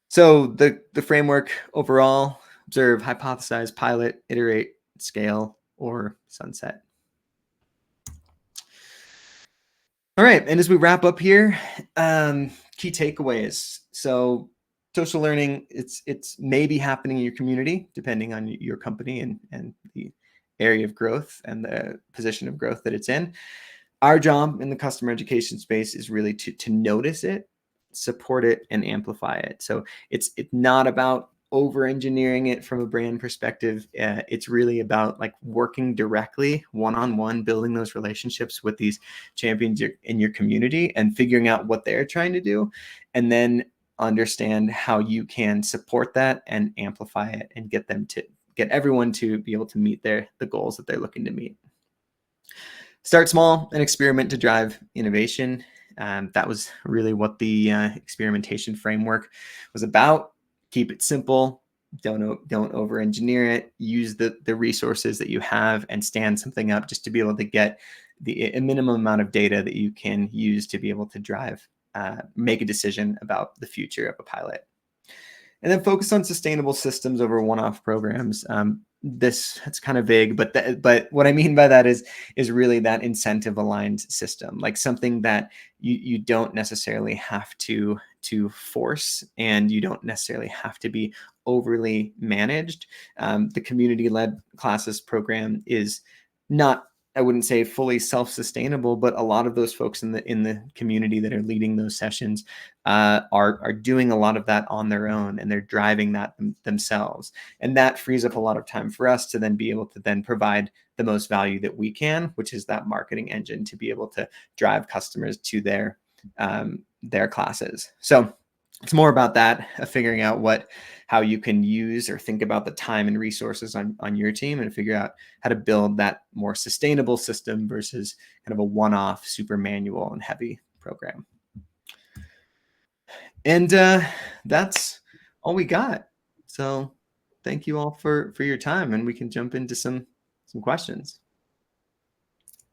So the framework overall: observe, hypothesize, pilot, iterate, scale, or sunset. All right, and as we wrap up here, key takeaways. So social learning, it's maybe happening in your community, depending on your company and the area of growth and the position of growth that it's in. Our job in the customer education space is really to notice it, support it, and amplify it. So it's not about over engineering it from a brand perspective. It's really about like working directly one-on-one, building those relationships with these champions in your community and figuring out what they're trying to do, and then understand how you can support that and amplify it and get everyone to be able to meet the goals that they're looking to meet. Start small and experiment to drive innovation. That was really what the experimentation framework was about. Keep it simple. Don't over-engineer it. Use the resources that you have and stand something up just to be able to get a minimum amount of data that you can use to be able to make a decision about the future of a pilot. And then focus on sustainable systems over one-off programs. that's kind of vague, but what I mean by that is really that incentive aligned system, like something that you don't necessarily have to force, and you don't necessarily have to be overly managed. The community led classes program is not, I wouldn't say fully self-sustainable, but a lot of those folks in the community that are leading those sessions are doing a lot of that on their own, and they're driving that themselves. And that frees up a lot of time for us to then be able to then provide the most value that we can, which is that marketing engine to be able to drive customers to their classes. So it's more about that, figuring out how you can use or think about the time and resources on your team, and figure out how to build that more sustainable system versus kind of a one-off, super manual and heavy program. And that's all we got. So thank you all for your time, and we can jump into some questions.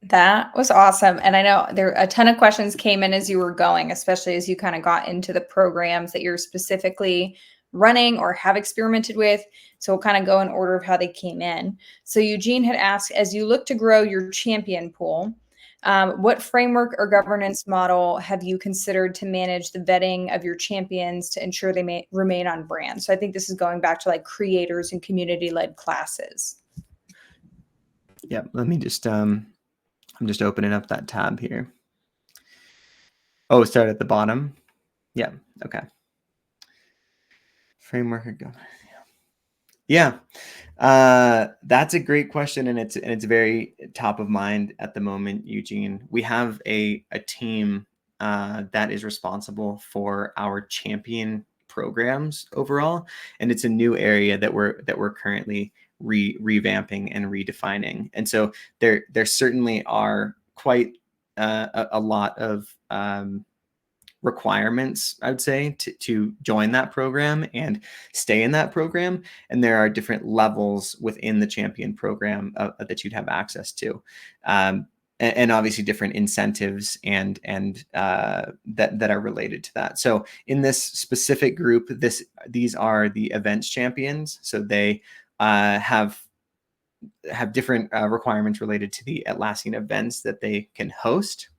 That was awesome. And I know a ton of questions came in as you were going, especially as you kind of got into the programs that you're specifically running or have experimented with. So we'll kind of go in order of how they came in. So Eugene had asked, as you look to grow your champion pool, what framework or governance model have you considered to manage the vetting of your champions to ensure they may remain on brand? So I think this is going back to like creators and community-led classes. Yeah, let me just I'm just opening up that tab here. Oh, start at the bottom. Yeah. Okay. Framework or governance. Yeah. That's a great question, and it's very top of mind at the moment, Eugene. We have a team that is responsible for our champion programs overall, and it's a new area that we're currently revamping and redefining. And so there certainly are quite a lot of requirements, I would say, to join that program and stay in that program. And there are different levels within the champion program that you'd have access to. And obviously different incentives and that are related to that. So in this specific group, these are the events champions. So they have different requirements related to the Atlassian events that they can host.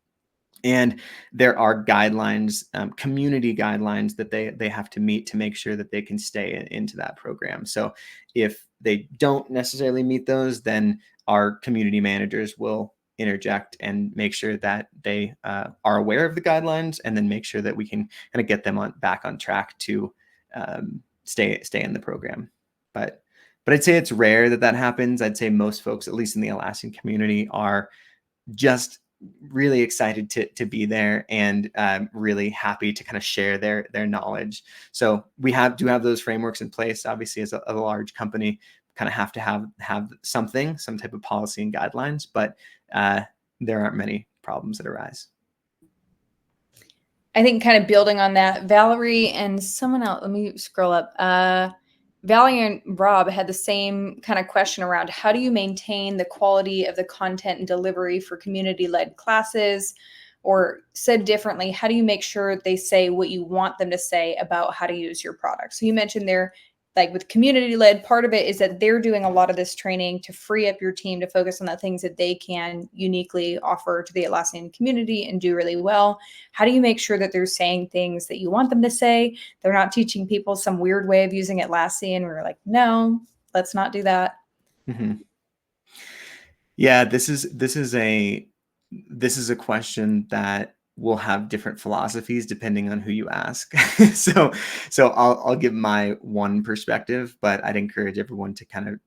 And there are guidelines, community guidelines that they have to meet to make sure that they can stay into that program. So if they don't necessarily meet those, then our community managers will interject and make sure that they are aware of the guidelines, and then make sure that we can kind of get them back on track to stay in the program. But I'd say it's rare that happens. I'd say most folks, at least in the Atlassian community, are just really excited to be there, and really happy to kind of share their knowledge. So we do have those frameworks in place. Obviously, as a large company, kind of have to have some type of policy and guidelines, but there aren't many problems that arise. I think kind of building on that, Valerie and someone else, let me scroll up. Valerie and Rob had the same kind of question around how do you maintain the quality of the content and delivery for community-led classes? Or said differently, how do you make sure they say what you want them to say about how to use your product? So you mentioned there, like with community-led, part of it is that they're doing a lot of this training to free up your team to focus on the things that they can uniquely offer to the Atlassian community and do really well. How do you make sure that they're saying things that you want them to say? They're not teaching people some weird way of using Atlassian. We're like, no, let's not do that. Mm-hmm. Yeah, this is a question that will have different philosophies depending on who you ask. so I'll give my one perspective, but I'd encourage everyone to kind of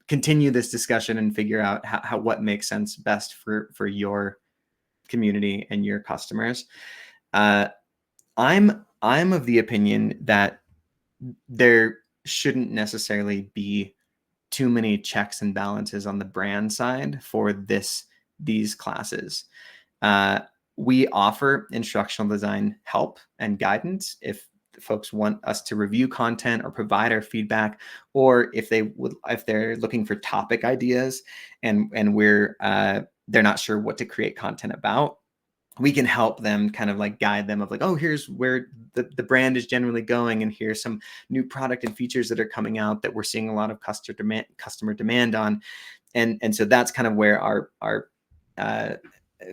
continue this discussion and figure out how what makes sense best for your community and your customers. I'm of the opinion that there shouldn't necessarily be too many checks and balances on the brand side for these classes. We offer instructional design help and guidance if folks want us to review content or provide our feedback, or if they're looking for topic ideas and they're not sure what to create content about. we can help them kind of like guide them of like, oh, here's where the brand is generally going, and here's some new product and features that are coming out that we're seeing a lot of customer demand on. And so that's kind of where our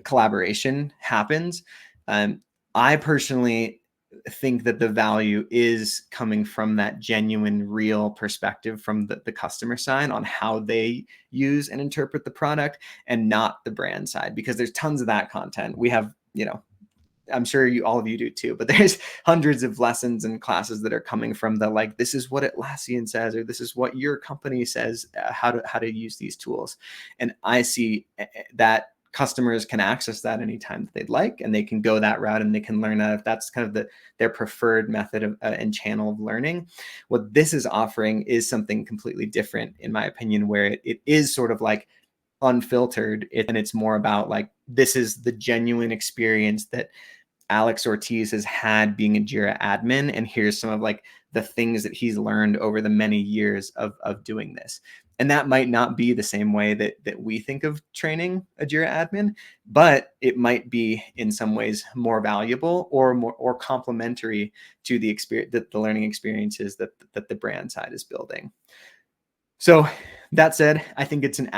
collaboration happens. I personally think that the value is coming from that genuine, real perspective from the customer side on how they use and interpret the product, and not the brand side, because there's tons of that content. We have, I'm sure all of you do too, but there's hundreds of lessons and classes that are coming from the, like, this is what Atlassian says, or this is what your company says, how to use these tools. And I see that customers can access that anytime that they'd like, and they can go that route, and they can learn if that's kind of their preferred method of and channel of learning. What this is offering is something completely different, in my opinion, where it is sort of like unfiltered, and it's more about like, this is the genuine experience that Alex Ortiz has had being a Jira admin, and here's some of like the things that he's learned over the many years of doing this. And that might not be the same way that we think of training a Jira admin, but it might be in some ways more valuable or complementary to the experience, the learning experiences that the brand side is building. So that said, I think that's an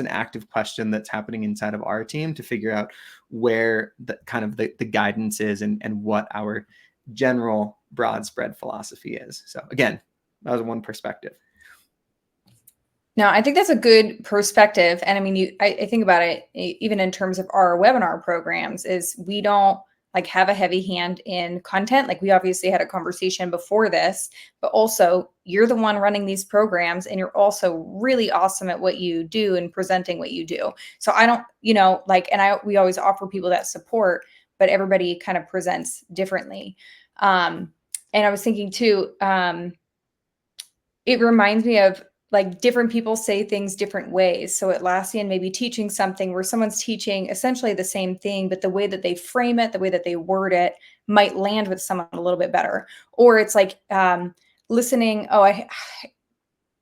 active question that's happening inside of our team to figure out where the kind of the guidance is, and what our general broad spread philosophy is. So again, that was one perspective. No, I think that's a good perspective. And I mean, I think about it, even in terms of our webinar programs, is we don't like have a heavy hand in content. Like, we obviously had a conversation before this, but also you're the one running these programs, and you're also really awesome at what you do and presenting what you do. So I don't, we always offer people that support, but everybody kind of presents differently. And I was thinking too, it reminds me of, like, different people say things different ways. So Atlassian may be teaching something where someone's teaching essentially the same thing, but the way that they frame it, the way that they word it might land with someone a little bit better. Or it's like listening.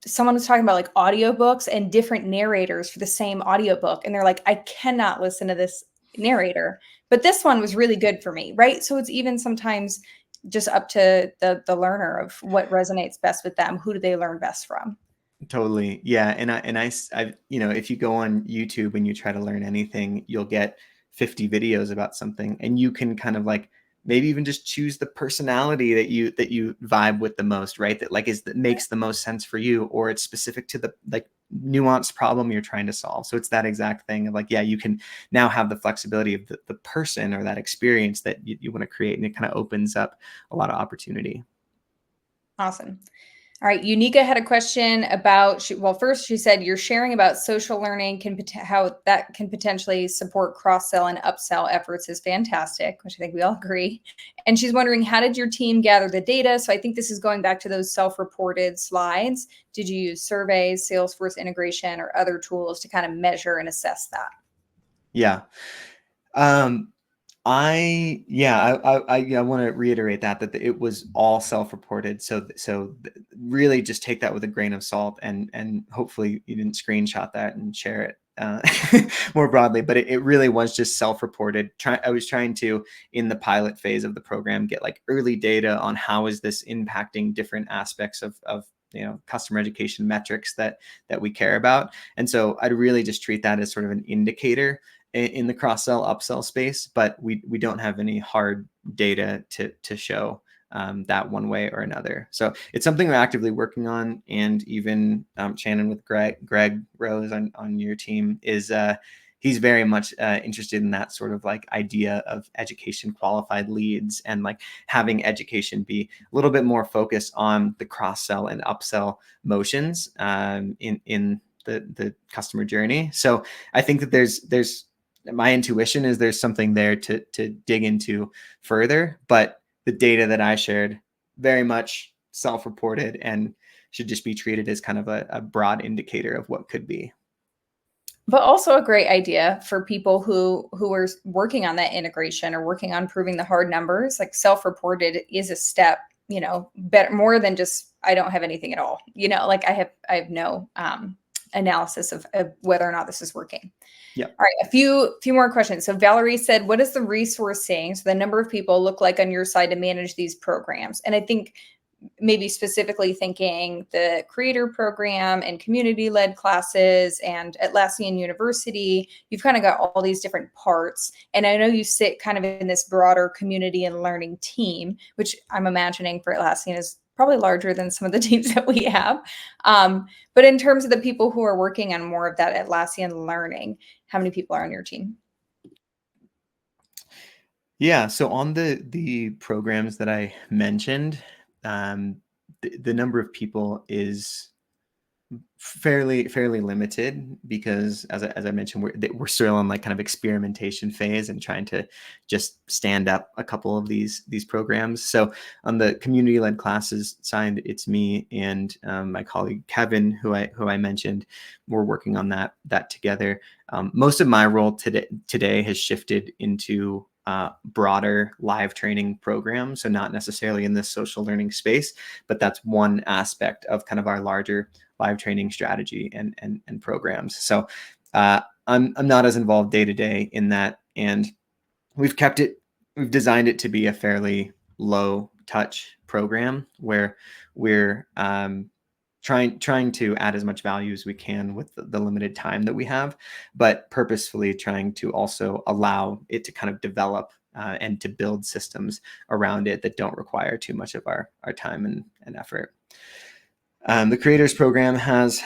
Someone was talking about like audiobooks and different narrators for the same audiobook. And they're like, I cannot listen to this narrator, but this one was really good for me. Right. So it's even sometimes just up to the learner of what resonates best with them. Who do they learn best from? Totally. Yeah. I, if you go on YouTube and you try to learn anything, you'll get 50 videos about something, and you can kind of like maybe even just choose the personality that you vibe with the most, right? That like that makes the most sense for you, or it's specific to the like nuanced problem you're trying to solve. So it's that exact thing of like, yeah, you can now have the flexibility of the person or that experience that you want to create, and it kind of opens up a lot of opportunity. Awesome. All right, Unica had a question about, first she said, you're sharing about social learning, how that can potentially support cross-sell and upsell efforts is fantastic, which I think we all agree. And she's wondering, how did your team gather the data? So I think this is going back to those self-reported slides. Did you use surveys, Salesforce integration, or other tools to kind of measure and assess that? Yeah. I want to reiterate that it was all self-reported. So really just take that with a grain of salt, and hopefully you didn't screenshot that and share it more broadly, but it really was just self-reported. I was trying to, in the pilot phase of the program, get like early data on how is this impacting different aspects of customer education metrics that we care about. And so I'd really just treat that as sort of an indicator in the cross-sell upsell space, but we don't have any hard data to show that one way or another. So it's something we're actively working on. And even Shannon, with Greg Rose on your team, is he's very much interested in that sort of like idea of education qualified leads, and like having education be a little bit more focused on the cross-sell and upsell motions in the customer journey. So I think that there's my intuition is there's something there to dig into further, but the data that I shared, very much self-reported, and should just be treated as kind of a broad indicator of what could be. But also a great idea for people who are working on that integration or working on proving the hard numbers. Like, self-reported is a step, better, more than just, I don't have anything at all. Like I have no analysis of whether or not this is working. Yeah. All right, a few more questions. So Valerie said, what is the resourcing, so the number of people, look like on your side to manage these programs? And I think maybe specifically thinking the creator program and community-led classes and Atlassian University, you've kind of got all these different parts. And I know you sit kind of in this broader community and learning team, which I'm imagining for Atlassian is probably larger than some of the teams that we have. But in terms of the people who are working on more of that Atlassian learning, how many people are on your team? Yeah, so on the programs that I mentioned, the number of people is fairly limited because as I mentioned, we're still in like kind of experimentation phase and trying to just stand up a couple of these programs. So on the community-led classes side, it's me and my colleague Kevin, who I mentioned. We're working on that together. Most of my role today has shifted into broader live training programs. So not necessarily in this social learning space, but that's one aspect of kind of our larger live training strategy and programs. So I'm not as involved day to day in that, and we've designed it to be a fairly low touch program where we're trying to add as much value as we can with the limited time that we have, but purposefully trying to also allow it to kind of develop and to build systems around it that don't require too much of our time and effort. The creators program has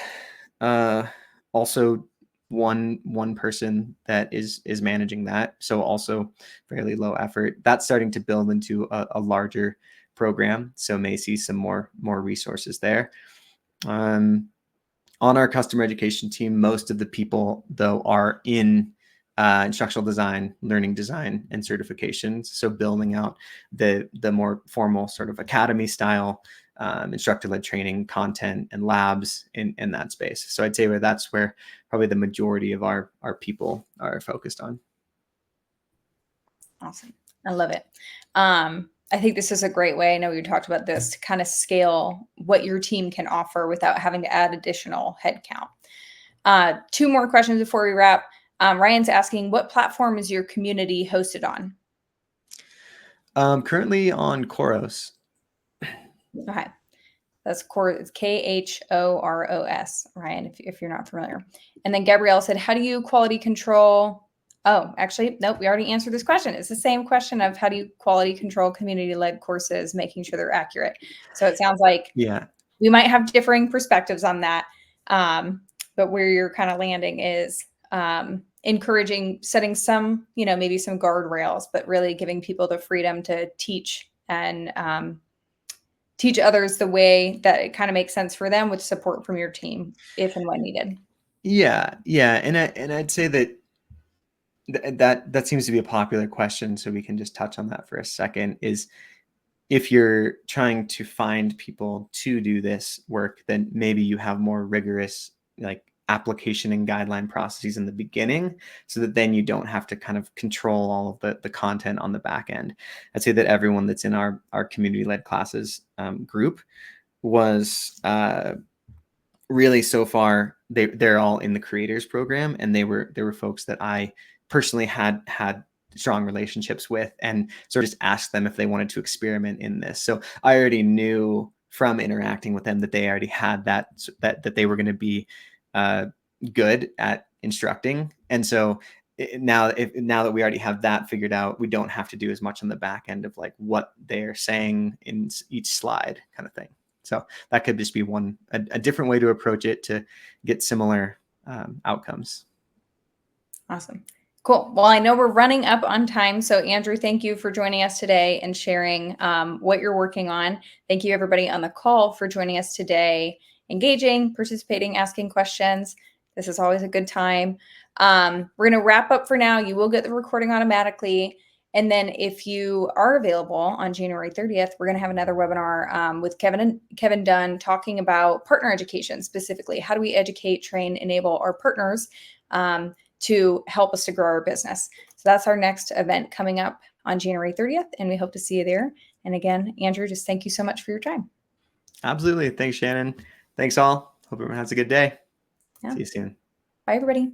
also one person that is managing that, so also fairly low effort. That's starting to build into a larger program, so may see some more resources there. On our customer education team, most of the people, though, are in instructional design, learning design, and certifications. So building out the more formal sort of academy style instructor-led training content and labs in that space. So I'd say that's where probably the majority of our people are focused on. Awesome. I love it. I think this is a great way. I know we talked about this to kind of scale what your team can offer without having to add additional headcount. Two more questions before we wrap. Ryan's asking, what platform is your community hosted on? Currently on Khoros. Okay. That's Khoros, Khoros, Ryan, if you're not familiar. And then Gabrielle said, how do you quality control? Oh, actually, nope, we already answered this question. It's the same question of how do you quality control community-led courses, making sure they're accurate. So it sounds like we might have differing perspectives on that. But where you're kind of landing is encouraging, setting some, maybe some guardrails, but really giving people the freedom to teach and teach others the way that it kind of makes sense for them with support from your team if and when needed. Yeah. And I'd say that seems to be a popular question. So we can just touch on that for a second. Is if you're trying to find people to do this work, then maybe you have more rigorous like application and guideline processes in the beginning, so that then you don't have to kind of control all of the content on the back end. I'd say that everyone that's in our community-led classes group was really so far they're all in the creators program, and they were folks that I personally had strong relationships with, and sort of just asked them if they wanted to experiment in this. So I already knew from interacting with them that they already had that they were going to be good at instructing. And so now that we already have that figured out, we don't have to do as much on the back end of like what they're saying in each slide kind of thing. So that could just be a different way to approach it to get similar outcomes. Awesome. Cool. Well, I know we're running up on time. So Andrew, thank you for joining us today and sharing what you're working on. Thank you everybody on the call for joining us today, engaging, participating, asking questions. This is always a good time. We're going to wrap up for now. You will get the recording automatically. And then if you are available on January 30th, we're going to have another webinar with Kevin Dunn talking about partner education specifically. How do we educate, train, enable our partners to help us to grow our business? So that's our next event coming up on January 30th, and we hope to see you there. And again, Andrew, just thank you so much for your time. Absolutely. Thanks, Shannon. Thanks all. Hope everyone has a good day. Yeah. See you soon. Bye, everybody.